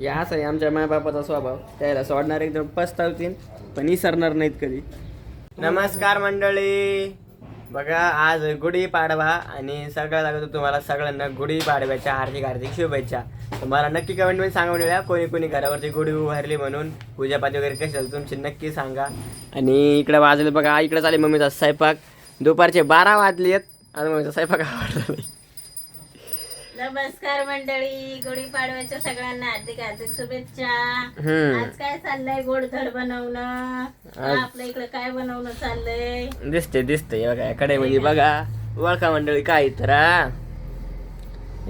याच आहे आमच्या मायबापाचा स्वभाव, त्याला सोडणार एकदम पस्तावतील पण विसरणार नाहीत कधी. नमस्कार मंडळी, बघा आज गुढीपाडवा आणि सगळ्यात अगोदर तुम्हाला सगळ्यांना गुढीपाडव्याच्या हार्दिक हार्दिक शुभेच्छा. तुम्हाला नक्की कमेंटमध्ये सांगा मिळूया कोणी कोणी घरावरती गुढी उभारली म्हणून, पूजापाती वगैरे कशी झाली तुमची नक्की सांगा. आणि इकडे वाजले बघा, इकडे चालेल मम्मीचा स्वयंपाक. दुपारचे 12 वाजले आहेत, आज मम्मीचा स्वयंपाक आवडला नाही. नमस्कार मंडळी, गुढीपाडव्याच्या सगळ्यांना हार्दिक हार्दिक शुभेच्छा. आज काय चाललंय? गोडधड बनवणं. आपल्या इकडे काय बनवणं चाललंय? दिसते बघा कडे म्हणजे बघा, ओळखा मंडळी काय तर.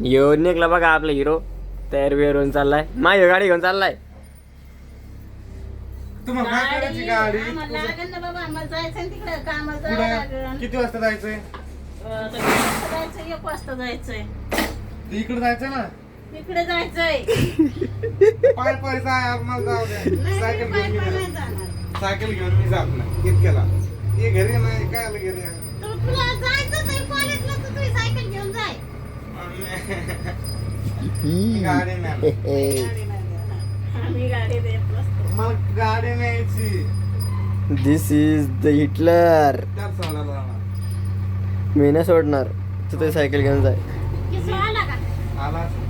येऊन निघला बघा आपला हिरो, तयार बिरून चाललाय. माझी गाडी घेऊन चाललाय. लागेल ना बाबा, आम्हाला जायचं तिकडे कामाला लागेल. किती वाजता जायचंय? 1 वाजता जायचंय. इकडे जायचंय ना, इकडे जायचंय. पाय पैसा आम्हाला जाऊ द्या. सायकल घेऊन मी नाही जाणार. जाणार. सायकल घेऊन मी जात नाही इतक्याला. हे घरी नाही काय आलं घरी. तुला जायचंच आहे कॉलेजला, तर तू सायकल घेऊन जाय. गाडी नाही, आम्ही गाडी देत नसतो. मला गाडी न्यायची. दिस इज द हिटलर. त्यात सोडायला जाणार. मी नाही सोडणार, तू ते सायकल घेऊन जाय. किसू आला का? आला असेल.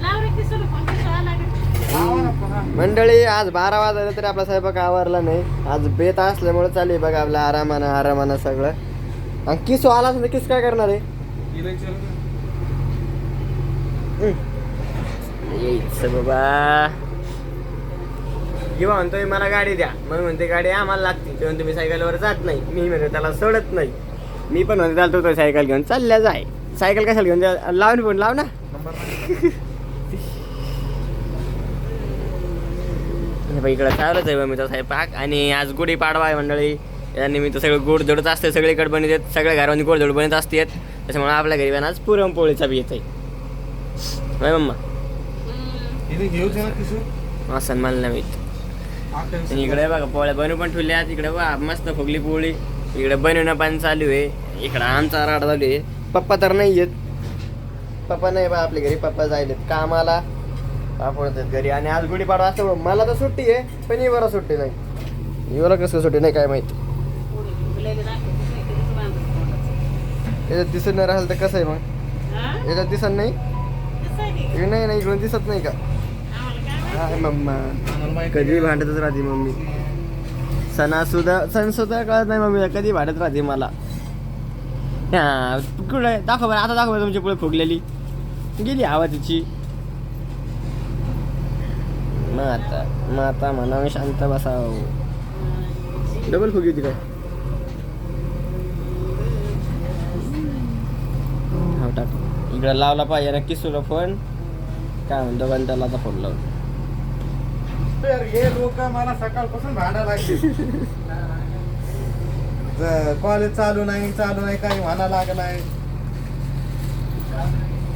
लाव रे किसूला फोन, किसू आला का? आवा ना पुन्हा. मंडळी आज 12 वाजले तरी आपला स्वयंपाक आवरला नाही. आज बेत असल्यामुळे चालू बघा आपल्या आरामानं सगळं. आणि किस आला असेल तर किस काय करणार आहे? हिला विचारू ना. यायचं बाबा. किंवा म्हणतोय मला गाडी द्या, मग म्हणते गाडी आम्हाला लागते. तेव्हा तुम्ही सायकलवर जात नाही, मी म्हणते त्याला सोडत नाही. मी पण म्हणते चालतो तो सायकल घेऊन चालल्या जाय. सायकल कशाला घेऊन द्या, लावून फोन लाव ना. इकडं चालूच आहे मम्मीचा स्वयंपाक. आणि आज गुढीपाडवा आहे मंडळी, या निमित्त सगळं गोडधोडच असते, सगळीकडे बनवत, सगळ्या घरामध्ये गोडधोड बनत असतात. त्याच्यामुळे आपल्या घरी पण आज पुरणपोळीचा बी येत आहे मम्मा. हिला घेऊच ना किशोर. असं मला नाही माहित. आणि इकडे बघा पोळ्या बनवून पण ठेवल्या. तिकडे बघा मस्त फुगली पोळी. इकडे बनवणं पण चालू आहे. इकडं आमचा राडा चालू आहे. पप्पा तर नाही येत, पप्पा नाही बा आपल्या घरी. पप्पा जायलेत कामाला, आपण घरी. आणि आज गुढीपाडवा असल्यामुळे मला तर सुट्टी आहे, पण इवाला सुट्टी नाही. इवाला कसं सुट्टी नाही काय माहिती. याच्यात दिसत नाही राहिलं तर कसं आहे मग? याच्यात दिसत नाही, नाही इकडून दिसत नाही का? काय मम्मा कधी भांडतच राहते मम्मी. सण सुद्धा कळत नाही मम्मीला, कधी भांडत राहते मला. हा कुठे दाखव बरं, आता दाखव बरं तुमची पुढे फुगलेली गेली हवा तिची. मग आता म्हणा शांत बसाव. डबल फुगी होती काय? हा टाक. इकडे लावला पाहिजे ना किसूला फोन. काय म्हणतो पण त्याला आता फोन लावून. तर हे लोक मला सकाळपासून भांडा लागले. कॉलेज चालू नाही काही म्हणा लागलाय.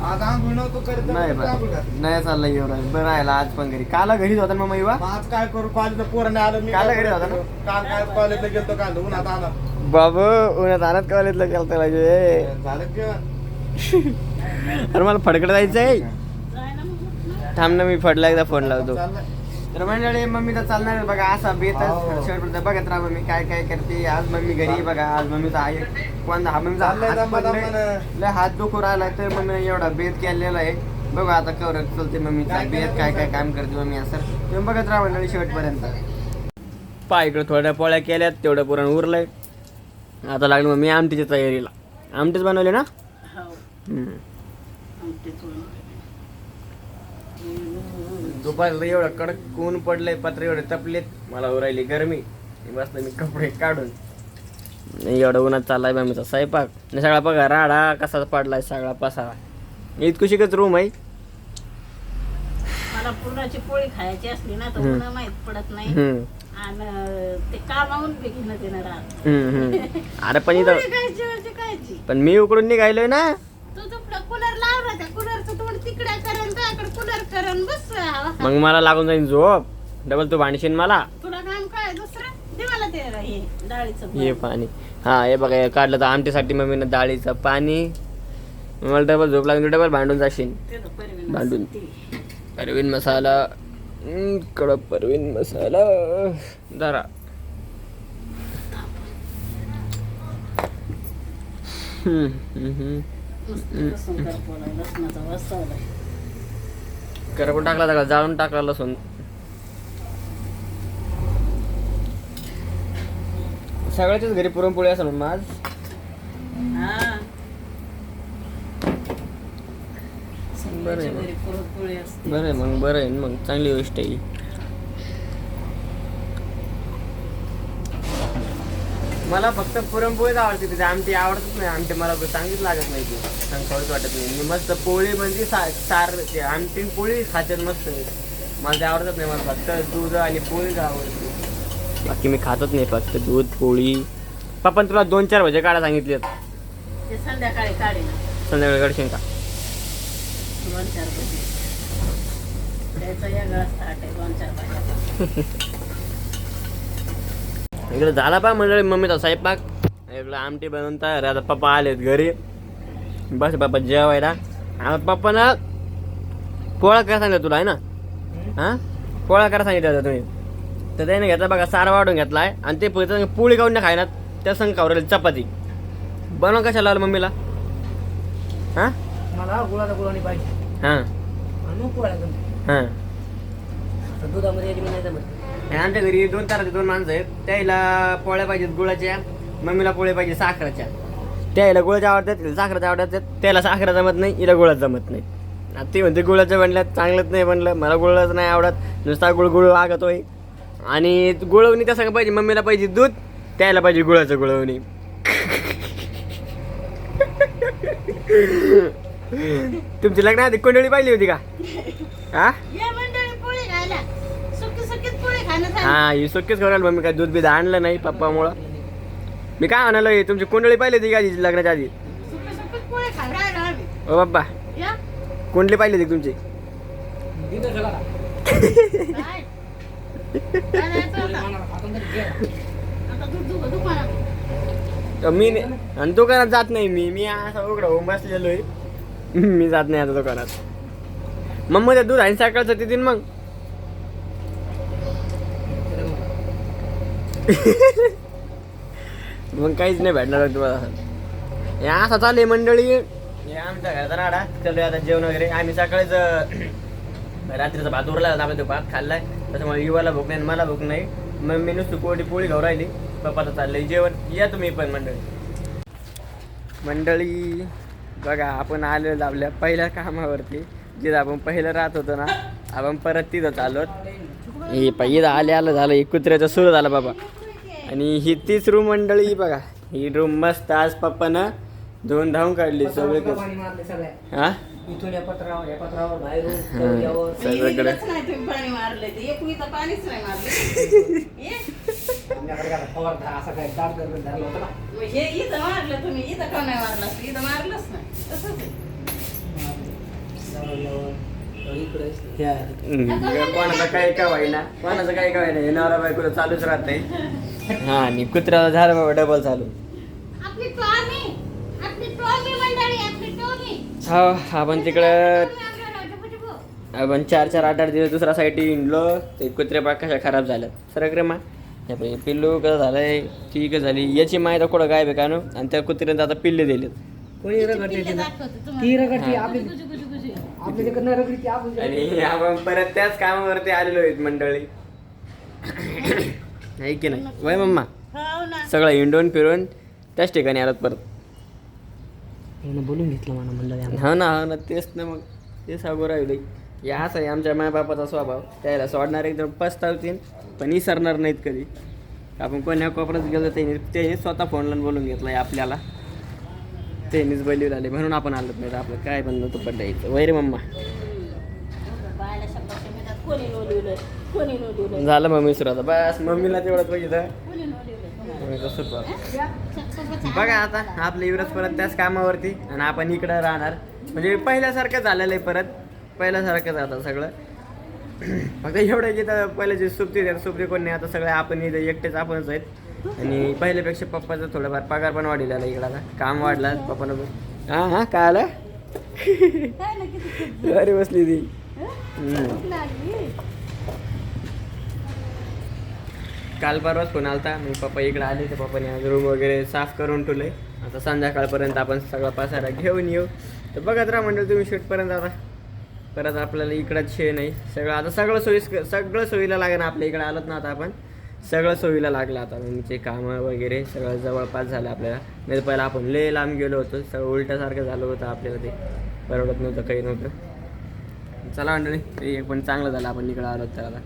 आज आंघोळ नव्हतो करत, नाही चाललंय एवढं बरं राहिला. आज पण घरी, काल घरीच होता मग युवा. आज काय करू, कॉलेजला पोराने आलं. मी काल घरी होता ना? काल काय कॉलेजला गेलतो, काल उन्हात आला. बाबू उन्हात आणत कॉलेजला गेलता पाहिजे. झालं किंवा अरे मला फडकड जायचंय. जाय ना मग. थांब ना, मी फडला एकदा फोन लावतो. चाललंय. तर मंडळी मम्मी तर चालणार बघा असा बेतच शेवटपर्यंत बघत राहा मम्मी काय काय करते. आज मम्मी घरी बघा. आज मम्मीचा आहे कोणता हा मम्मीचा लय हात दुखू राहिला, तर मम्मी एवढा बेत केलेला आहे. बघा आता कवर चलते मम्मीचा बेत, काय काय काम करते मम्मी असं. तुम्ही बघत राहा मंडळी शेवटपर्यंत. पा इकडे थोड्या पोळ्या केल्यात, तेवढं पुरण उरलंय. आता लागलं मम्मी आमटीच्या तयारीला. आमटीच बनवले ना? दुपारला एवढं कडक ऊन पडलंय, पत्र एवढे तपलेत, मला उरायली गरमी. बसलं मी कपडे काढून. एवढं उन्हात चाललाय मम्मीचा स्वयंपाक. सगळा बघा राडा कसा पडलाय, सगळा पसारा. इतकुशीकच रूम आहे. मला पुरणाची पोळी खायची असली ना तर पुन्हा माहित पडत नाही. आणि ते कामावून बी घेणं देणं राहत. अरे पण इथं खायची. पण मी उकडून निघायलोय ना. तू तुकडं कूलर लावला, त्या कूलरचं तोंड तिकडे करण, त्याकडे कूलर करण, बस. मग मला लागून जाईल झोप. डबल तू भांडशील मला. तुला काम काय दुसरं? दे मला ते हे डाळीचं हे पाणी. हा हे बघा, हे काढलं तर आमटीसाठी मम्मीनं डाळीचं पाणी. मला डबल झोप लागून डबल भांडून जाशील. ते भांडून. परवीन मसाला कडक परवीन मसाला जरा करपून टाकला सगळा जाळून टाकला लसूण. सगळ्याच्याच घरी पुरणपोळी असेल मग आज. बरं आहे बरं आहे मग बरं आहे मग चांगली गोष्ट आहे. मला फक्त पुरणपोळीच आवडते तिथे आमटी आवडतच नाही. आमटी मला चांगलीच लागत नाही ती सांगताच वाटत नाही. मी मस्त पोळी म्हणजे सार आमटी पोळी खात्यात मस्त मला ते आवडतच नाही. मला फक्त दूध आणि पोळीच आवडते बाकी मी खातच नाही. फक्त दूध पोळी. पप्पा तुला 2-4 भजे काढा सांगितले संध्याकाळी काढी संध्याकाळी काढशील का? 2-4 भजी त्याचा वेगळा स्टार्ट आहे 2-4 भाज्या. इकडे झाला पा मंडळी मम्मीचा स्वयंपाक. इकडं आमटी बनवून तयार आहे. आता पप्पा आलेत घरी. बस पप्पा जेवायला. पप्पाना पोळा करा सांगितलं तुला आहे ना? हां पोळा करा सांगितलं होता तुम्ही. तर त्याने घेतला बघा सारा वाढून घेतला आहे आणि ते पोळी काढून नाही खायना त्या संग खाऊ चपाती बनव कशाला आलं मम्मीला? हां मला गुळाचा गुळानी पाहिजे. हां आणि पोळ्या हां दुधामध्ये नाही जमत. आमच्या घरी 2 माणसं आहेत. त्याला पोळ्या पाहिजेत गुळाच्या. मम्मीला पोळ्या पाहिजे साखराच्या. त्याला गुळाच्या आवडतात साखराच्या आवडतात. त्याला साखरा जमत नाही हिला गुळात जमत नाही. आता ती म्हणते गुळाचं बनलं चांगलंच नाही बनलं. मला गुळाचं नाही आवडत नुसता गुळ लागतोय. आणि गुळवणी त्या सांगा पाहिजे. मम्मीला पाहिजे दूध त्याला पाहिजे गुळाचं गुळवणी. तुमची लग्न आधी कुंडळी पाहिली होती का? हा हा ही सुकीच करायला मम्मी काय दूध बीध आणलं नाही पप्पामुळं. मी काय म्हणालो तुमची कुंडळी पाहिली होती का लग्नाच्या आधी? ओ बाप्पा कुंडली पाहिली होती तुमची? मी आणि दुकानात जात नाही. मी असं उघडं होऊन बसलेलो आहे. मी जात नाही आता दुकानात. मग मध्ये दूध आहे सकाळचं तिथून मग मग काहीच नाही भेटणार तुम्हाला. हे असं चालू आहे मंडळी. हे आमच्या घराचा राडा चालू आहे आता जेवण वगैरे. आम्ही सकाळीच रात्रीचा भात उरला आपला तो भात खाल्लाय त्याच्यामुळे युवाला भूक नाही मला भूक नाही. मग मी नुसती पोळी खाऊ राहिली. पप्पाचं चाललंय जेवण. या तुम्ही पण मंडळी बघा आपण आलेलो आपल्या पहिल्या कामावरती जिथं आपण पहिलं राहत होतो ना. आपण परत तिथं चालवत हे पहिलं आलं झालं. एक कुत्र्याचं सुरू झालं बाबा. आणि ही 3 रूम मंडळी बघा. ही रूम मस्त आज पप्पानं धुवून धावून काढली सगळे. हा इथून या पत्रावर बाहेरून सगळीकडे असं काय दाब धरलं होतं ना. कोणाचं काही का व्हायना हे नवरा बायकोला चालूच राहतंय. हा आणि कुत्र्याला झालं बाबा डबल चालू. हो आपण तिकडं आपण 4-8 दिवस दुसरा साईड हिंडलो. ते कुत्रे पाक कशा खराब झाल्या सर मा. पिल्लू कसं झालंय ठीक झाली. याची माहिती कुठं गायब आहे का नो. आणि त्या कुत्र्यानं आता पिल्ले दिलेत. आणि आपण परत त्याच कामावरती आलेलो आहेत मंडळी. नाही की नाही वय मम्मा? सगळं हिंडून फिरून त्याच ठिकाणी आलात परत. बोलून घेतलं मला म्हणलं. हा ना तेच ना मग ते सांगू राहिले. या असं आहे आमच्या मायबापाचा स्वभाव. त्याला सोडणार एकदम पस्तावतील पण विसरणार नाहीत कधी. आपण कोण्या कोपऱ्यात गेलो त्याने स्वतः फोन लावून बोलून घेतलं आहे आपल्याला. त्यांनीच बोलू आले म्हणून आपण आलोच नाही. आपलं काय पण नव्हतं पड्डायचं वैरे मम्मा. झालं मम्मी सुरू बस. मम्मीला तेवढंच बघितलं. बघा आता आपलं युवराज परत त्याच कामावरती आणि आपण इकडं राहणार. म्हणजे पहिल्यासारखं झालेलं आहे. परत पहिल्यासारखंच आता सगळं. फक्त एवढं की तर पहिले जे सुप्ती कोण नाही. आता सगळं आपण इथं एकटेच आपणच आहेत. आणि पहिल्यापेक्षा पप्पाचं थोडंफार पगार पण वाढलेला इकडं. आता काम वाढलं पप्पानं. हां काय आलं? अरे बसली ती काल परवाच फोन आलता मी पप्पा इकडे आले तर पप्पाने आज रूम वगैरे साफ करून ठेवले. आता संध्याकाळपर्यंत आपण सगळा पसारा घेऊन येऊ. तर बघत राहा मंडळ तुम्ही शेवटपर्यंत. आता परत आपल्याला इकडंच शे नाही सगळं आता सगळं सोयीला लागेल. आपल्या इकडे आलोत ना आता आपण सगळं सोयीला लागलं. आता म्हणजे कामं वगैरे सगळं जवळपास झालं आपल्याला. नाही तर पहिला आपण लय लांब गेलो होतो. सगळं उलट्यासारखं झालं होतं आपल्याला. ते परवडत नव्हतं काही नव्हतं. चला मंडळी ते पण चांगलं झालं आपण इकडं आलो तर आता